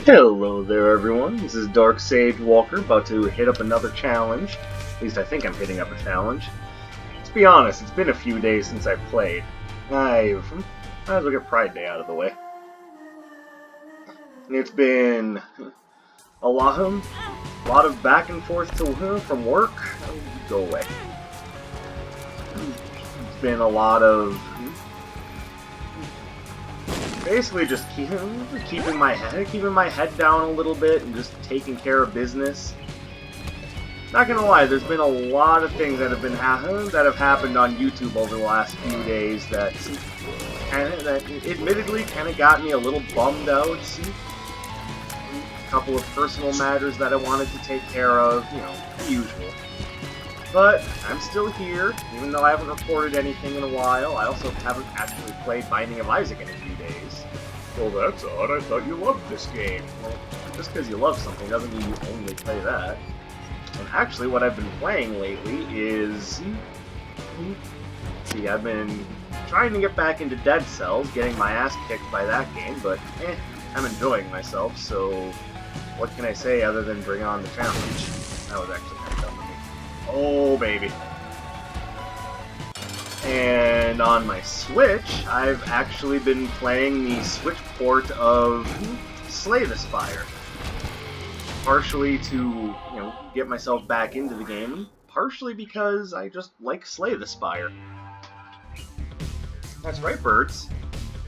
Hello there everyone, this is Dark Sage Walker, about to hit up another challenge. At least I think I'm hitting up a challenge. Let's be honest, it's been a few days since I've played. Might as well get Pride Day out of the way. It's been a lot of back and forth from work. Go away. It's been a lot of basically just keeping my head down a little bit and just taking care of business. Not gonna lie, there's been a lot of things that have happened on YouTube over the last few days that admittedly kind of got me a little bummed out. A couple of personal matters that I wanted to take care of, the usual. But I'm still here, even though I haven't recorded anything in a while. I also haven't actually played Binding of Isaac in a few days. Well, that's odd. I thought you loved this game. Well, just because you love something doesn't mean you only play that. And actually, what I've been playing lately is... I've been trying to get back into Dead Cells, getting my ass kicked by that game, but I'm enjoying myself, so what can I say other than bring on the challenge? That was actually kind of dumb of me. Oh, baby. And on my Switch, I've actually been playing the Switch port of Slay the Spire. Partially to, get myself back into the game, partially because I just like Slay the Spire. That's right, Birds.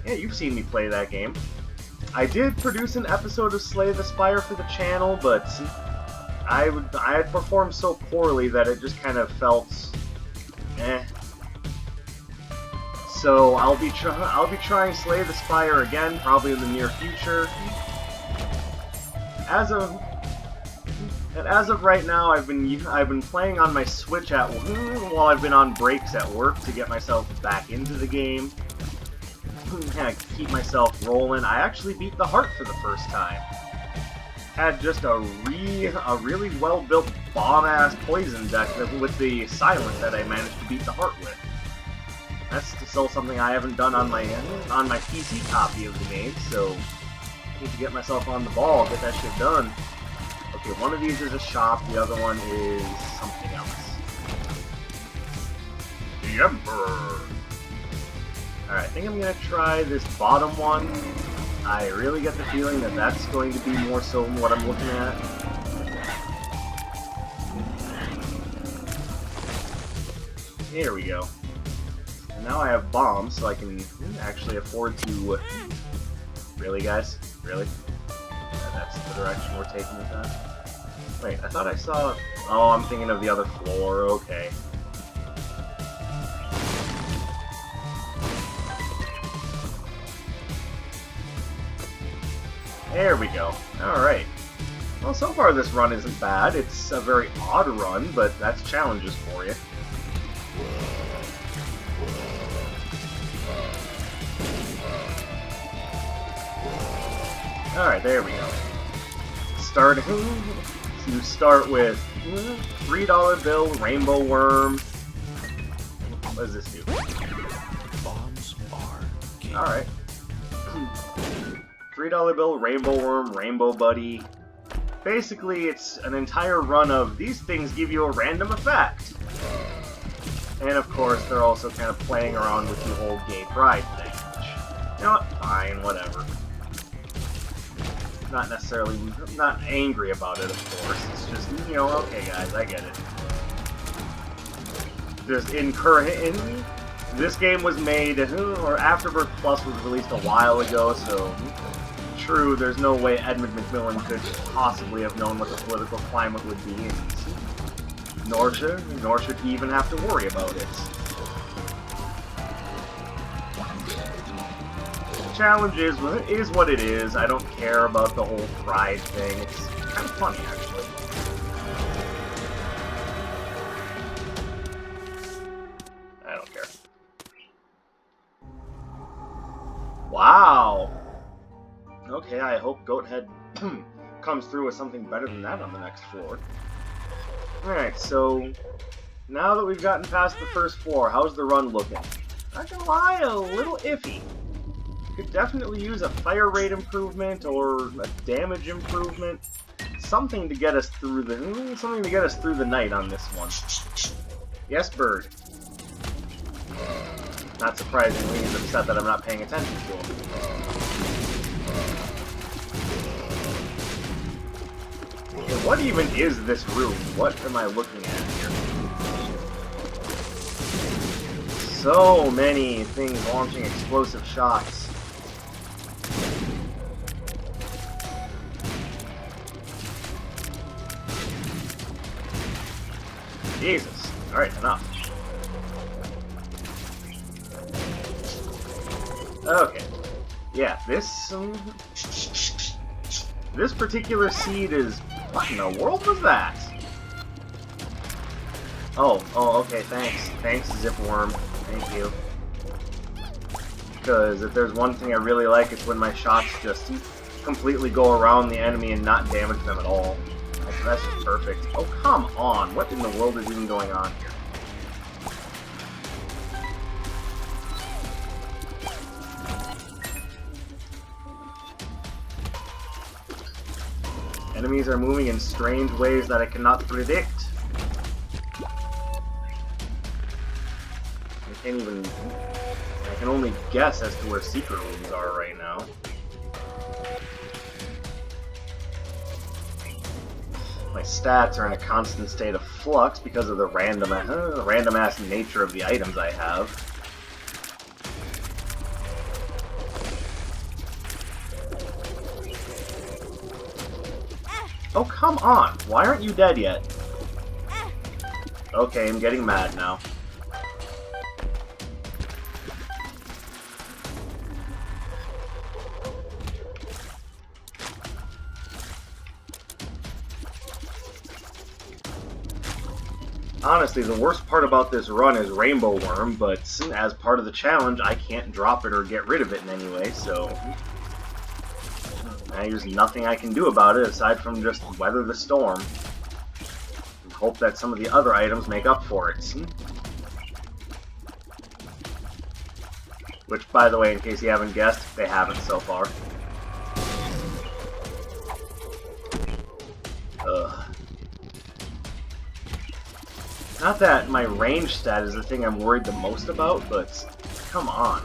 Yeah, you've seen me play that game. I did produce an episode of Slay the Spire for the channel, but I had performed so poorly that it just kind of felt So I'll be trying Slay the Spire again, probably in the near future. As of right now, I've been playing on my Switch while I've been on breaks at work to get myself back into the game. Keep myself rolling. I actually beat the heart for the first time. Had just a really well-built bomb-ass poison deck with the silent that I managed to beat the heart with. That's still something I haven't done on my PC copy of the game, so I need to get myself on the ball, get that shit done. Okay, one of these is a shop, the other one is something else. The Emperor! Alright, I think I'm gonna try this bottom one. I really get the feeling that that's going to be more so what I'm looking at. Here we go. And now I have bombs, so I can actually afford to... Really, guys? Really? That's the direction we're taking with that? Wait, I thought I saw... Oh, I'm thinking of the other floor, okay. There we go. Alright. Well, so far this run isn't bad. It's a very odd run, but that's challenges for you. Alright, there we go. You start with $3 bill, rainbow worm. What does this do? Bombs are Alright. $3 bill, rainbow worm, rainbow buddy. Basically, it's an entire run of these things give you a random effect. And of course, they're also kind of playing around with the whole gay pride thing, which, you know what, fine, whatever. Not angry about it, of course. It's just, okay guys, I get it. Just this game was made, or Afterbirth Plus was released a while ago, so true, there's no way Edmund McMillan could possibly have known what the political climate would be, nor should he even have to worry about it. The challenge is what it is. I don't care about the whole pride thing. It's kind of funny, actually. I don't care. Wow! Okay, I hope Goathead comes through with something better than that on the next floor. Alright, so now that we've gotten past the first floor, how's the run looking? Not gonna lie, a little iffy. could definitely use a fire rate improvement or a damage improvement. Something to get us through the night on this one. Yes, bird. Not surprisingly, he's upset that I'm not paying attention to him. Okay, what even is this room? What am I looking at here? So many things launching explosive shots. Jesus. Alright, enough. Okay. Yeah, this particular seed is... What in the world was that? Oh, okay, thanks. Thanks, Zipworm. Thank you. Because if there's one thing I really like, it's when my shots just completely go around the enemy and not damage them at all. That's just perfect. Oh, come on! What in the world is even going on here? Enemies are moving in strange ways that I cannot predict. I can only guess as to where secret rooms are right now. My stats are in a constant state of flux because of the random-ass nature of the items I have. Oh, come on! Why aren't you dead yet? Okay, I'm getting mad now. Honestly, the worst part about this run is Rainbow Worm, but as part of the challenge, I can't drop it or get rid of it in any way, so... There's nothing I can do about it aside from just weather the storm. And hope that some of the other items make up for it. Which, by the way, in case you haven't guessed, they haven't so far. Ugh. Not that my range stat is the thing I'm worried the most about, but come on.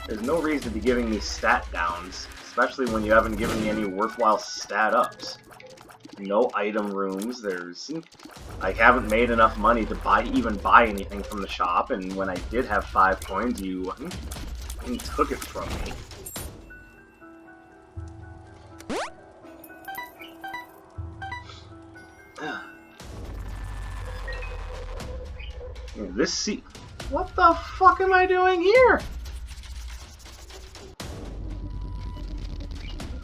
There's no reason to be giving me stat downs, especially when you haven't given me any worthwhile stat ups. No item rooms, I haven't made enough money to even buy anything from the shop, and when I did have 5 coins, you took it from me. What the fuck am I doing here?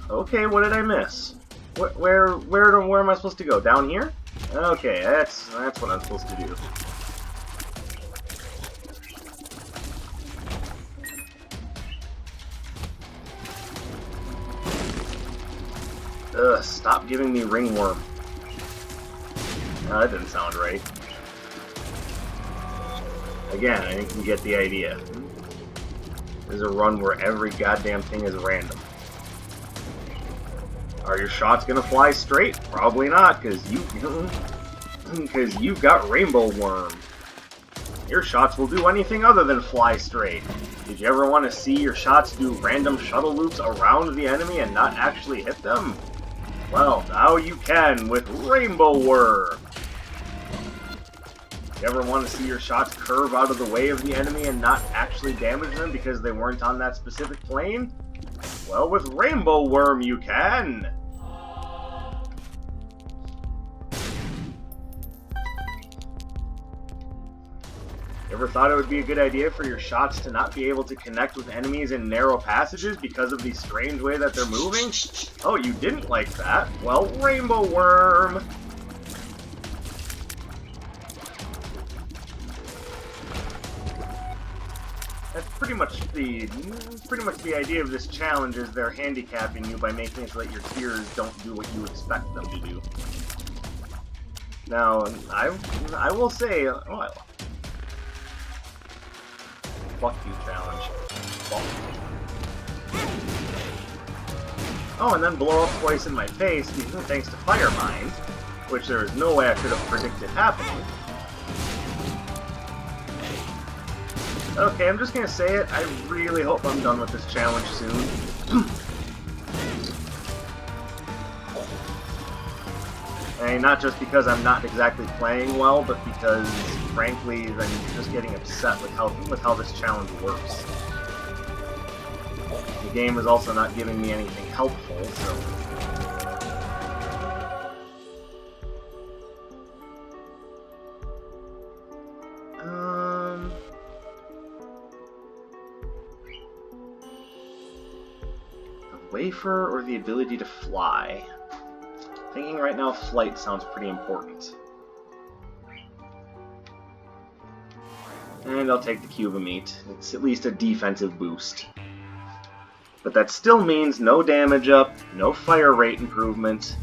Okay, what did I miss? Where am I supposed to go? Down here? Okay, that's what I'm supposed to do. Ugh, stop giving me ringworm. No, that didn't sound right. Again, I think you get the idea. There's a run where every goddamn thing is random. Are your shots gonna fly straight? Probably not, because you've got Rainbow Worm. Your shots will do anything other than fly straight. Did you ever want to see your shots do random shuttle loops around the enemy and not actually hit them? Well, now you can with Rainbow Worm. You ever want to see your shots curve out of the way of the enemy and not actually damage them because they weren't on that specific plane? Well, with Rainbow Worm you can! You ever thought it would be a good idea for your shots to not be able to connect with enemies in narrow passages because of the strange way that they're moving? Oh, you didn't like that? Well, Rainbow Worm! That's pretty much the idea of this challenge, is they're handicapping you by making it so that your tears don't do what you expect them to do. Now, I will say, fuck you, challenge. Fuck. Oh, and then blow up twice in my face, thanks to Fire Mind, which there is no way I could have predicted happening. Okay, I'm just gonna say it. I really hope I'm done with this challenge soon. And not just because I'm not exactly playing well, but because, frankly, I'm just getting upset with how this challenge works. The game is also not giving me anything helpful, so... A wafer or the ability to fly? Thinking right now, flight sounds pretty important. And I'll take the cube of meat. It's at least a defensive boost. But that still means no damage up, no fire rate improvement,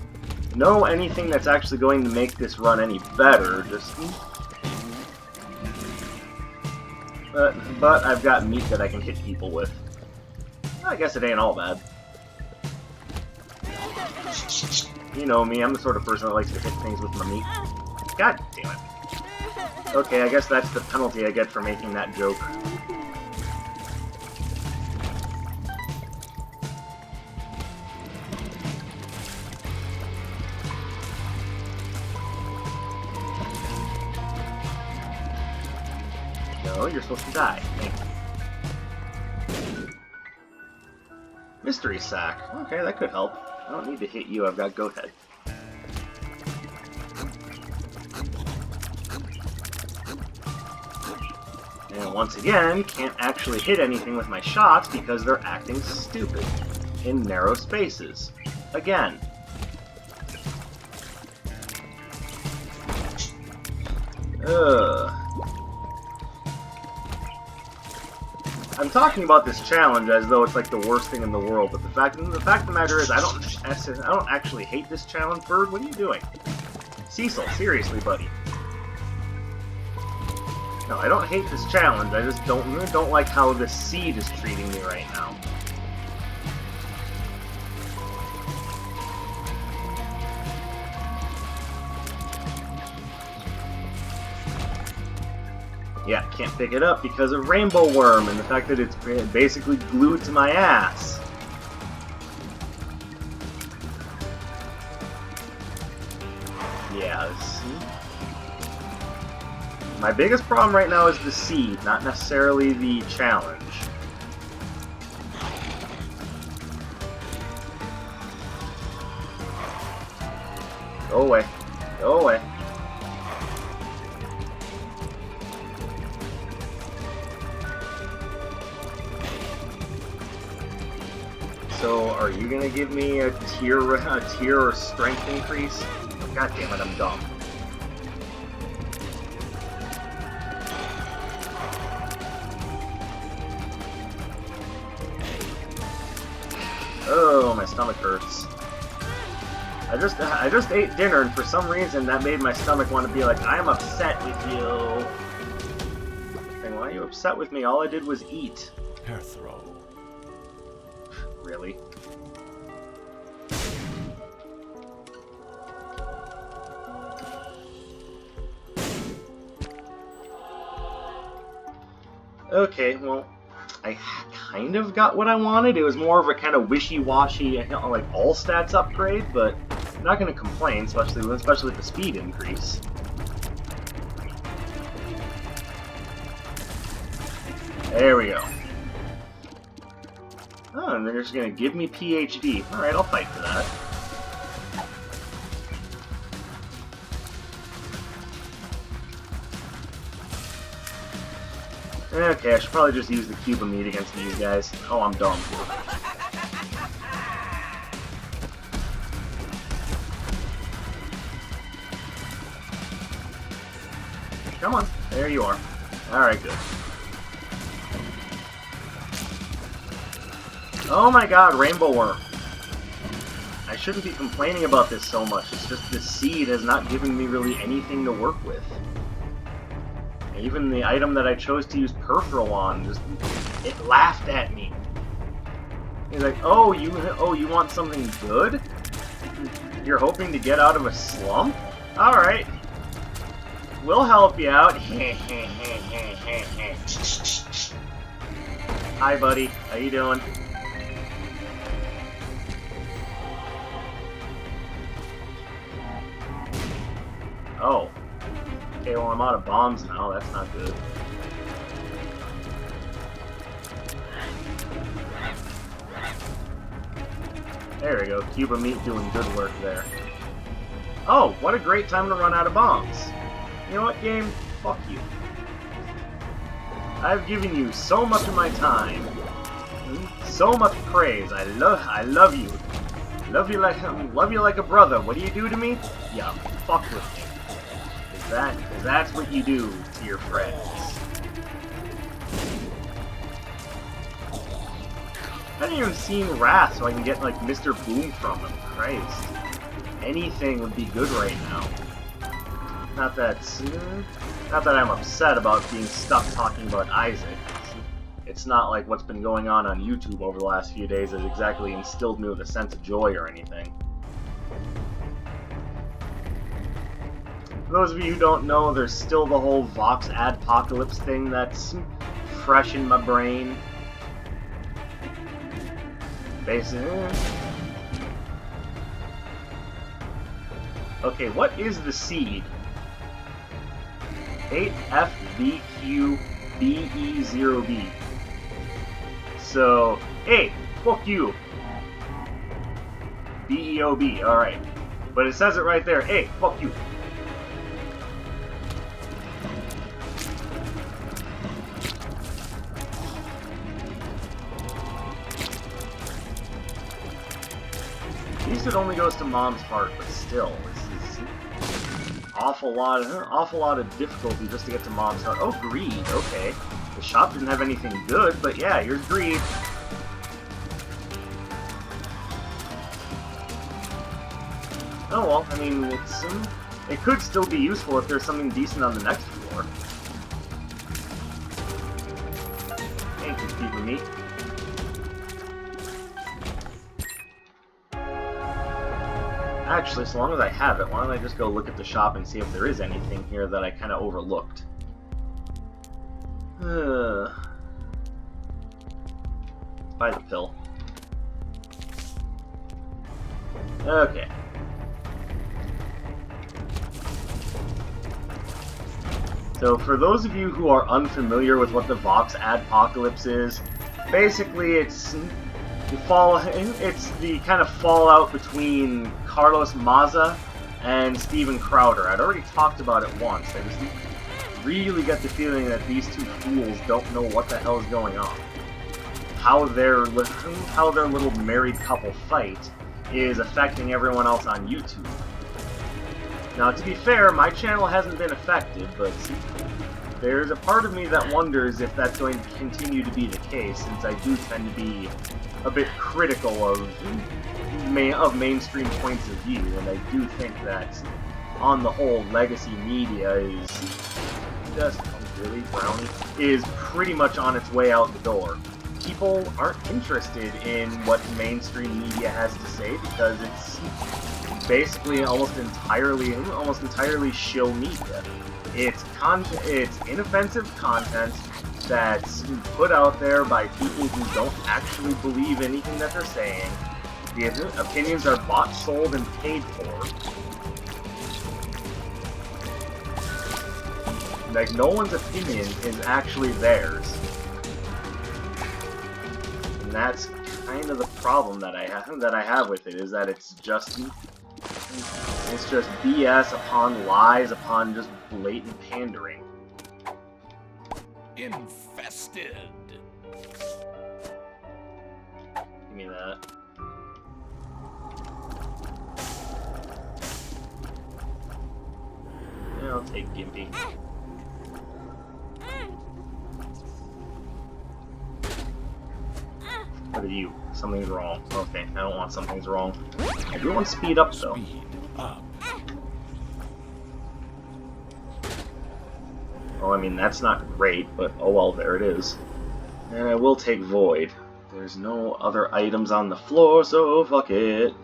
no anything that's actually going to make this run any better, just... But I've got meat that I can hit people with. I guess it ain't all bad. You know me, I'm the sort of person that likes to hit things with my meat. God damn it. Okay, I guess that's the penalty I get for making that joke. No, you're supposed to die. Thank you. Mystery sack. Okay, that could help. I don't need to hit you, I've got Goathead. And once again, can't actually hit anything with my shots because they're acting stupid in narrow spaces. Again. Ugh. I'm talking about this challenge as though it's like the worst thing in the world, but the fact of the matter is I don't actually hate this challenge. Bird, what are you doing? Cecil, seriously, buddy. No, I don't hate this challenge. I just don't like how this seed is treating me right now. Yeah, can't pick it up because of Rainbow Worm and the fact that it's basically glued to my ass. Yeah, my biggest problem right now is the seed, not necessarily the challenge. Go away. Go away. So, are you gonna give me a tier or strength increase? Oh, God damn it, I'm dumb. Oh, my stomach hurts. I just ate dinner, and for some reason that made my stomach want to be like, I'm upset with you. And why are you upset with me? All I did was eat. Hair throw. Really? Okay, well, I kind of got what I wanted. It was more of a kind of wishy-washy, like, all-stats upgrade, but I'm not going to complain, especially with the speed increase. There we go. Oh, and they're just going to give me PhD. Alright, I'll fight for that. Okay, I should probably just use the cube of meat against these guys. Oh, I'm dumb. Come on. There you are. Alright, good. Oh my god, Rainbow Worm. I shouldn't be complaining about this so much. It's just this seed has not given me really anything to work with. Even the item that I chose to use Peripheral on, just, it laughed at me. He's like, oh, you want something good? You're hoping to get out of a slump? Alright. We'll help you out. Hi, buddy. How you doing? Oh. Okay, well, I'm out of bombs now. That's not good. There we go. Cuba Meat doing good work there. Oh, what a great time to run out of bombs. You know what, game? Fuck you. I've given you so much of my time. So much praise. I love you. Love you like a brother. What do you do to me? Yeah, fuck with me. Cause that's what you do to your friends. I haven't even seen Wrath, so I can get, like, Mr. Boom from him. Christ. Anything would be good right now. Not that I'm upset about being stuck talking about Isaac. It's not like what's been going on YouTube over the last few days has exactly instilled me with a sense of joy or anything. For those of you who don't know, there's still the whole Vox Adpocalypse thing that's fresh in my brain. Basically. Okay, what is the seed? 8FVQBE0B. So, hey, fuck you. BEOB, alright. But it says it right there, hey, fuck you. At least it only goes to Mom's heart, but still, this is awful lot of difficulty just to get to Mom's heart. Oh, greed, okay. The shop didn't have anything good, but yeah, here's greed. Oh well, I mean, it could still be useful if there's something decent on the next floor. Thank you, Steve and me. Actually, so long as I have it, why don't I just go look at the shop and see if there is anything here that I kind of overlooked. Buy the pill. Okay. So for those of you who are unfamiliar with what the Vox Adpocalypse is, basically it's the kind of fallout between Carlos Maza and Steven Crowder. I'd already talked about it once. I just really get the feeling that these two fools don't know what the hell is going on. How their little married couple fight is affecting everyone else on YouTube. Now, to be fair, my channel hasn't been affected, but there's a part of me that wonders if that's going to continue to be the case, since I do tend to be a bit critical of mainstream points of view, and I do think that, on the whole, legacy media is just really brownie is pretty much on its way out the door. People aren't interested in what mainstream media has to say because it's basically almost entirely shill media. It's inoffensive content that's put out there by people who don't actually believe anything that they're saying. The opinions are bought, sold, and paid for. Like, no one's opinion is actually theirs. And that's kind of the problem that I have with it, is that it's just BS upon lies upon just blatant pandering. Infested. Give me that. Yeah, I'll take Gimpy. What are you? Something's wrong. Okay, I don't want something's wrong. I do want speed up, though. Speed up. Well, I mean, that's not great, but oh well, there it is. And I will take Void. There's no other items on the floor, so fuck it.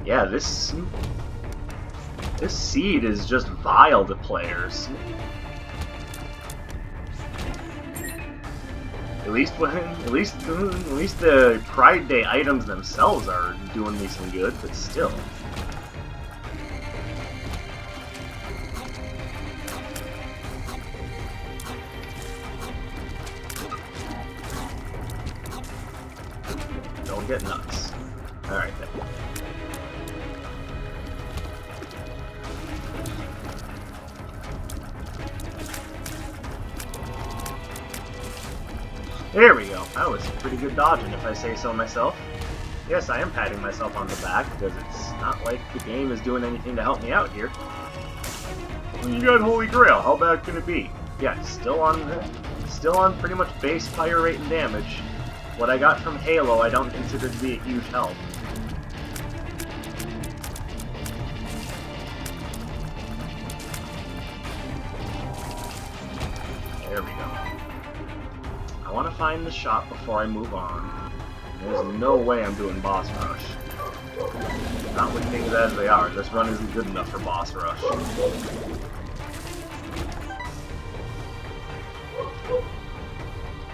Yeah, this seed is just vile to players. At least the Pride Day items themselves are doing me some good, but still. Don't get nuts. Alright then. There we go. That was pretty good dodging, if I say so myself. Yes, I am patting myself on the back, because it's not like the game is doing anything to help me out here. You got Holy Grail, how bad can it be? Yeah, still on pretty much base fire rate and damage. What I got from Halo I don't consider to be a huge help. There we go. I want to find the shop before I move on. There's no way I'm doing boss rush. Not with things as they are. This run isn't good enough for boss rush.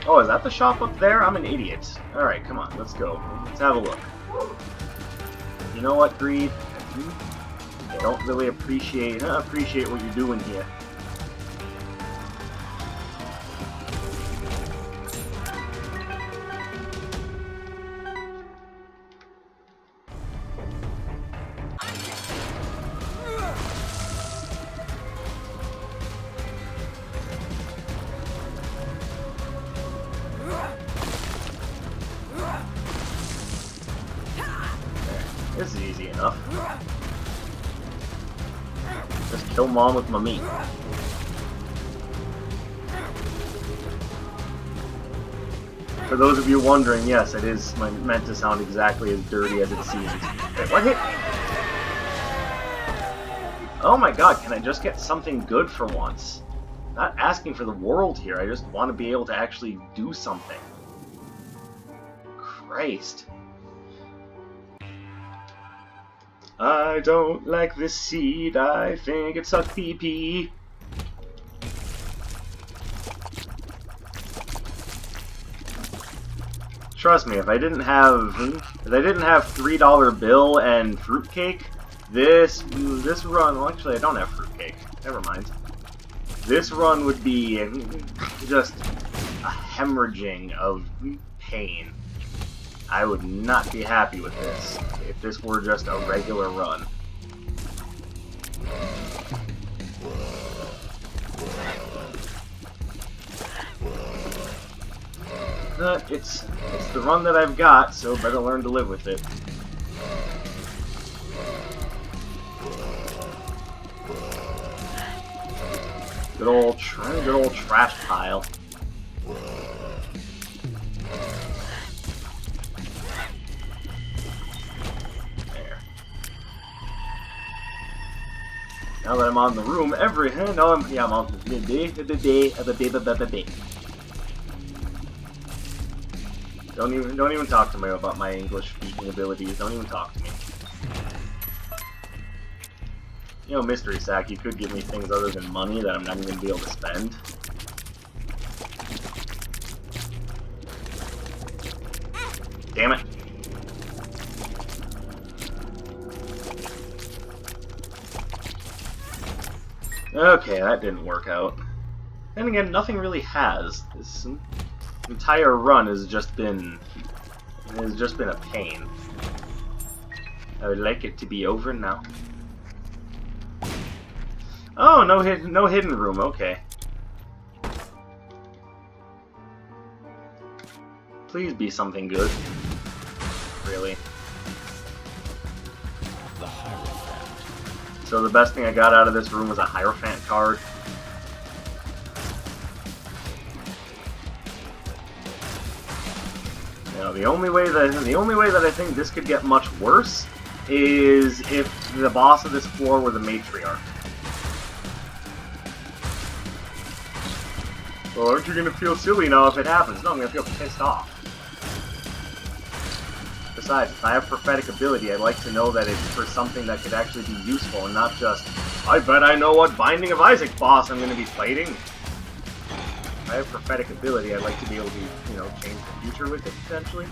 Oh, is that the shop up there? I'm an idiot. Alright, come on, let's go. Let's have a look. You know what, Greed? I don't really appreciate what you're doing here. This is easy enough. Just kill Mom with my meat. For those of you wondering, yes, it is meant to sound exactly as dirty as it seems. Wait, what hit me? Oh my god, can I just get something good for once? Not asking for the world here, I just want to be able to actually do something. Christ. I don't like this seed, I think it sucks pee-pee. Trust me, if I didn't have $3 bill and fruitcake, this run, well actually I don't have fruitcake, never mind. This run would be just a hemorrhaging of pain. I would not be happy with this if this were just a regular run. But it's the run that I've got, so better learn to live with it. Good old trash pile. Now that I'm on the room, I'm on the Don't even talk to me about my English speaking abilities. Don't even talk to me. You know, Mystery Sack, you could give me things other than money that I'm not even gonna be able to spend. Damn it. Okay, that didn't work out. Then again, nothing really has. This entire run has just been a pain. I would like it to be over now. Oh, no hidden room. Okay. Please be something good. Really. So the best thing I got out of this room was a Hierophant card. Now the only way that I think this could get much worse is if the boss of this floor were the Matriarch. Well, aren't you gonna feel silly now if it happens? No, I'm gonna feel pissed off. Besides, if I have prophetic ability, I'd like to know that it's for something that could actually be useful and not just, I bet I know what Binding of Isaac boss I'm gonna be fighting. If I have prophetic ability, I'd like to be able to, you know, change the future with it, potentially.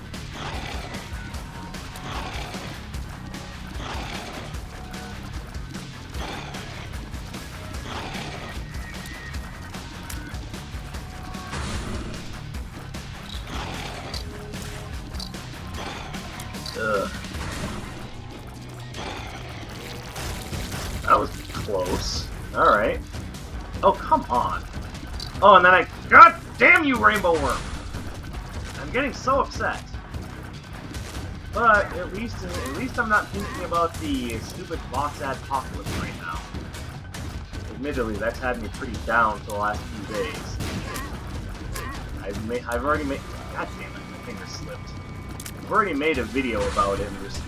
Ugh. That was close. Alright. Oh, come on. Oh, and then I... God damn you, Rainbow Worm! I'm getting so upset. But at least I'm not thinking about the stupid Vox Adpocalypse right now. Admittedly, that's had me pretty down for the last few days. I've already made... God damn it, my finger slipped. I've already made a video about it and just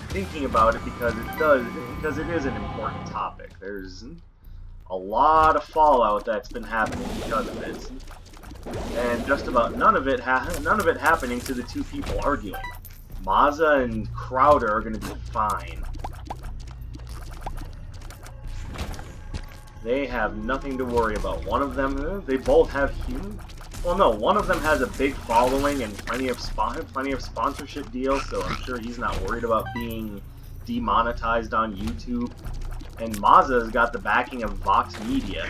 thinking about it because it is an important topic. There's a lot of fallout that's been happening because of it, and just about none of it happening to the two people arguing. Mazza and Crowder are going to be fine. They have nothing to worry about. One of them, they both have well, no, one of them has a big following and plenty of sponsorship deals, so I'm sure he's not worried about being demonetized on YouTube. And Mazza's got the backing of Vox Media,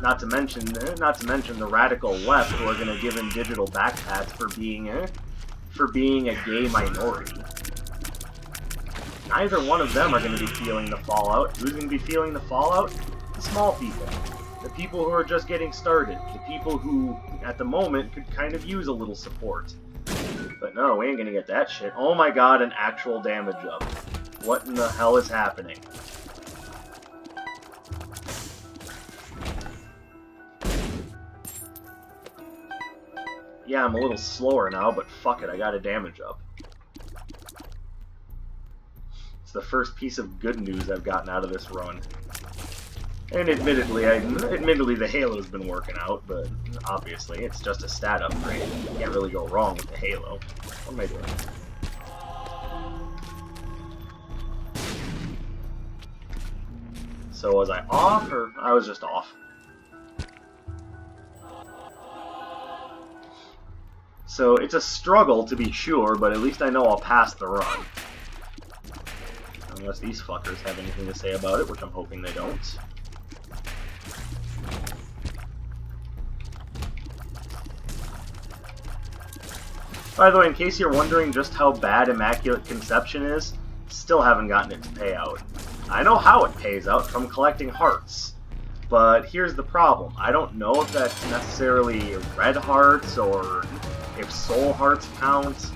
not to mention the radical left who are going to give him digital backpats for being a gay minority. Neither one of them are going to be feeling the fallout. Who's going to be feeling the fallout? The small people. The people who are just getting started. The people who, at the moment, could kind of use a little support. But no, we ain't gonna get that shit. Oh my god, an actual damage up. What in the hell is happening? Yeah, I'm a little slower now, but fuck it, I got a damage up. It's the first piece of good news I've gotten out of this run. And admittedly, the Halo's been working out, but obviously it's just a stat upgrade. You can't really go wrong with the Halo. What am I doing? So was I off, or I was just off? So it's a struggle to be sure, but at least I know I'll pass the run. Unless these fuckers have anything to say about it, which I'm hoping they don't. By the way, in case you're wondering just how bad Immaculate Conception is, still haven't gotten it to pay out. I know how it pays out, from collecting hearts. But here's the problem. I don't know if that's necessarily red hearts, or if soul hearts count.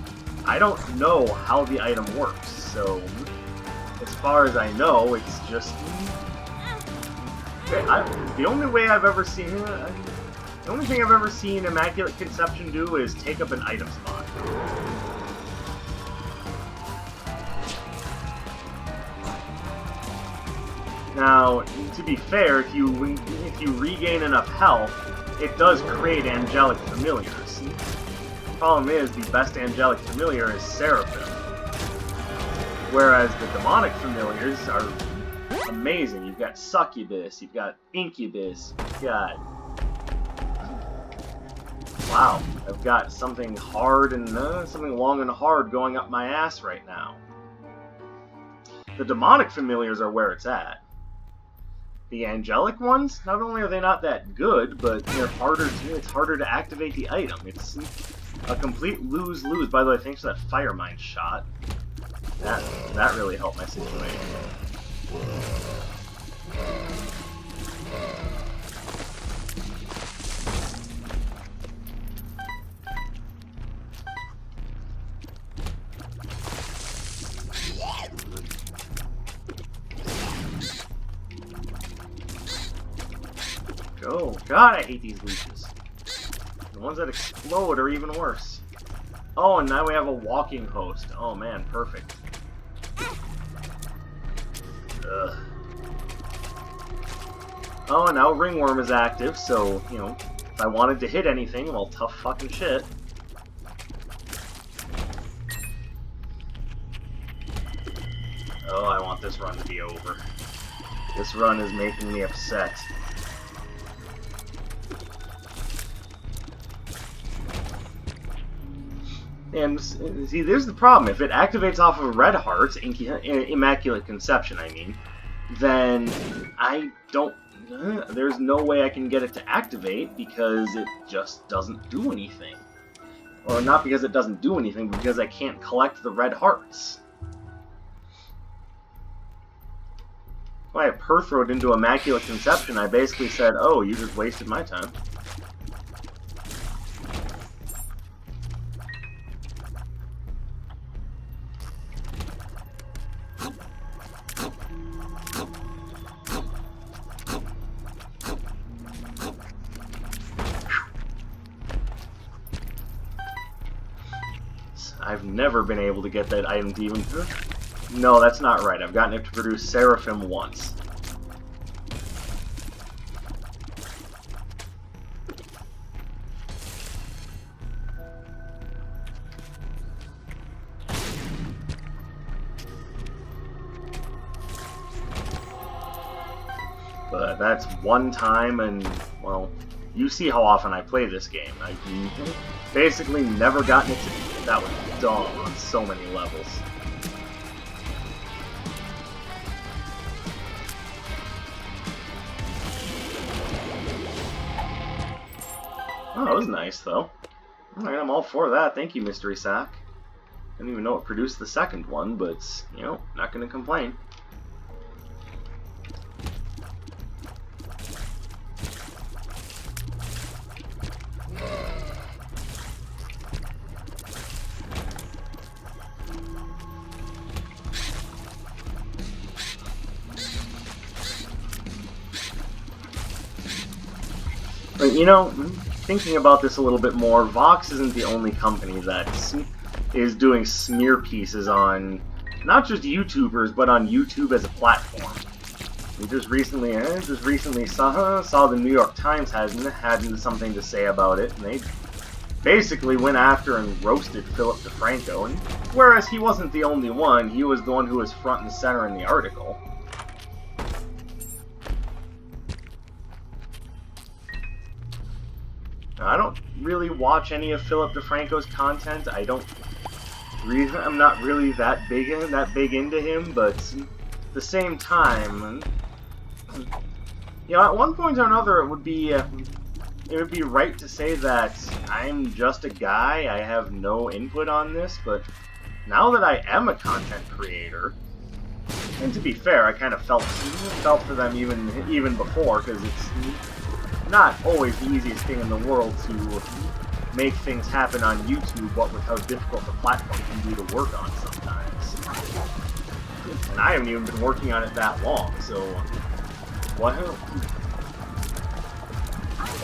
I don't know how the item works, so as far as I know, it's just... The only thing I've ever seen Immaculate Conception do is take up an item spot. Now, to be fair, if you regain enough health, it does create angelic familiars. The problem is, the best angelic familiar is Seraphim. Whereas the demonic familiars are amazing. You've got Succubus, you've got Incubus, you've got... Wow, I've got something hard and something long and hard going up my ass right now. The demonic familiars are where it's at. The angelic ones, not only are they not that good, but they're harder it's harder to activate the item. It's a complete lose-lose. By the way, thanks for that fire mine shot. That really helped my situation. Oh, God, I hate these leeches. The ones that explode are even worse. Oh, and now we have a walking host. Oh, man, perfect. Ugh. Oh, and now Ringworm is active, so, you know, if I wanted to hit anything, well, tough fucking shit. Oh, I want this run to be over. This run is making me upset. And see, there's the problem. If it activates off of Red Heart, Immaculate Conception, I mean, then I don't... there's no way I can get it to activate because it just doesn't do anything. Or not because it doesn't do anything, but because I can't collect the Red Hearts. When I Perthrowed into Immaculate Conception, I basically said, oh, you just wasted my time. I've never been able to get that item to even... No, that's not right. I've gotten it to produce Seraphim once. But that's one time, and, well, you see how often I play this game. I've basically never gotten it to... That was dumb on so many levels. Oh, that was nice, though. Alright, I'm all for that. Thank you, Mystery Sack. I didn't even know it produced the second one, but, you know, not gonna complain. But, you know, thinking about this a little bit more, Vox isn't the only company that is doing smear pieces on not just YouTubers, but on YouTube as a platform. We just recently saw the New York Times had something to say about it, and they basically went after and roasted Philip DeFranco. And whereas he wasn't the only one, he was the one who was front and center in the article. I don't really watch any of Philip DeFranco's content. I'm not really that big into him, but at the same time, you know, at one point or another, it would be right to say that I'm just a guy. I have no input on this, but now that I am a content creator, and to be fair, I kind of felt for them even before, because it's not always the easiest thing in the world to make things happen on YouTube, what with how difficult the platform can be to work on sometimes. And I haven't even been working on it that long, so... What?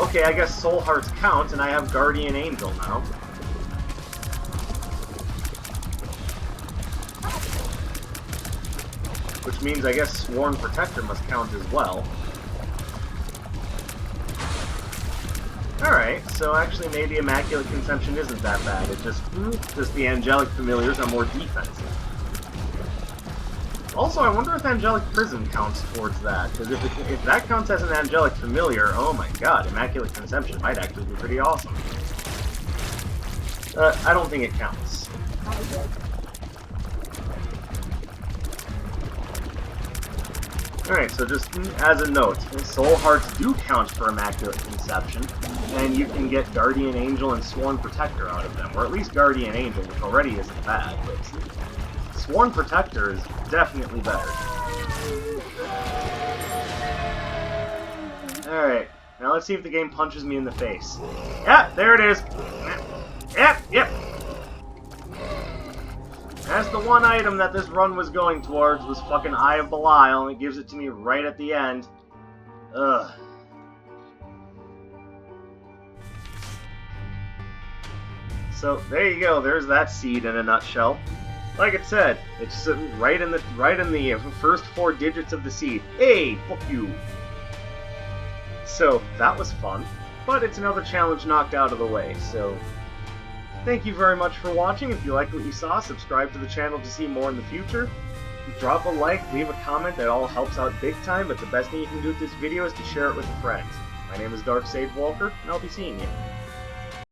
Okay, I guess Soul Hearts count, and I have Guardian Angel now. Which means I guess Sworn Protector must count as well. Alright, so actually maybe Immaculate Conception isn't that bad. It's just the Angelic Familiars are more defensive. Also, I wonder if Angelic Prism counts towards that, because if that counts as an Angelic Familiar, oh my god, Immaculate Conception might actually be pretty awesome. I don't think it counts. Alright, so just as a note, Soul Hearts do count for Immaculate Conception, and you can get Guardian Angel and Sworn Protector out of them, or at least Guardian Angel, which already isn't bad, but Sworn Protector is definitely better. Alright, now let's see if the game punches me in the face. Yeah, there it is! Yep! That's the one item that this run was going towards, was fucking Eye of Belial, and it gives it to me right at the end. Ugh. So, there you go, there's that seed in a nutshell. Like it said, it's right in the first 4 digits of the seed. Hey, fuck you! So that was fun, but it's another challenge knocked out of the way, so thank you very much for watching. If you liked what you saw, subscribe to the channel to see more in the future. Drop a like, leave a comment, that all helps out big time, but the best thing you can do with this video is to share it with a friend. My name is Dark Sage Walker, and I'll be seeing you.